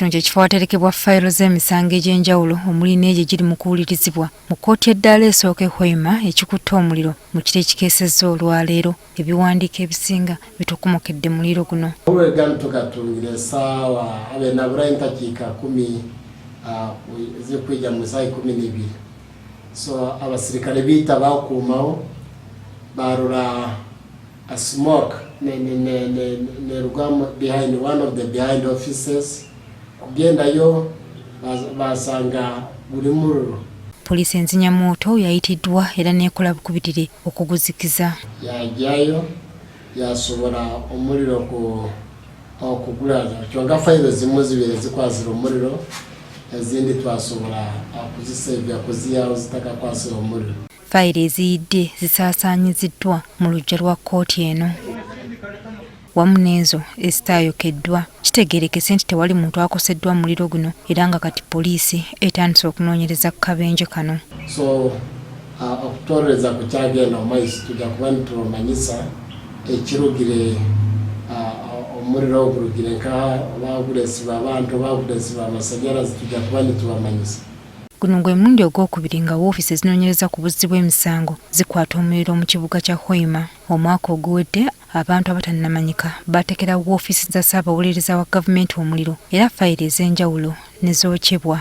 kino kye kifo waterekebwa fayiro z'emisango egy'enjawulo omuli n'egyo giri mu kuwulirizibwa mu kkooti eddaala esooka Hoima ekikutte omuliro mu kiro ekikeesezza olwaleero. Ebiwandiiko ebisinga bitukumokedde muliro guno. Olwegano tukatungira essaawa abenabula entakiika 10 zikwijja mu ssaawa 12. So abasirikale biita bakuumawo barola a smoke ne rugamu behind one of the behind offices kugendayo basanga buli muliro. Poliisi enzimyamoto yayitiddwa era n'ekola bukubitire okuguzikiza. Yajjayo yasobola omuliro okugulaza kyonga fayiro zimu zibiri zikwasira omuliro ezindi twasobola okuziseevya kuziyawo zitakakwasira omuliro. Fayiro eziyidde zisaasaanyiziddwa mu luggya lwa kkooti eno wamu n'ezo ezitaayokeddwa. Kitegeerekese nti tewali muntu akoseddwa muliro guno era nga kati poliisi etandise okunoonyereza ku kabenje kano. So okutolereza ku kyagenda omaiso tujja kuba nitubamanyisa ekirugire omuliro ogurugire nka bagulesiba abantu bagulesiba amasanyalaze tujja kuba nitubamanyisa. Guno gwe mulundi ogwokubiri nga woofiisi ezinoonyereza ku buzzi bw'emisango zikwata omuliro mu kibuga kya Hoima. Omwaka oguwedde abantu abatannamanyika batekera woofiisi za ssaabawolereza wa gavumenti omuliro era fayiro ez'enjawulo ne zookyebwa.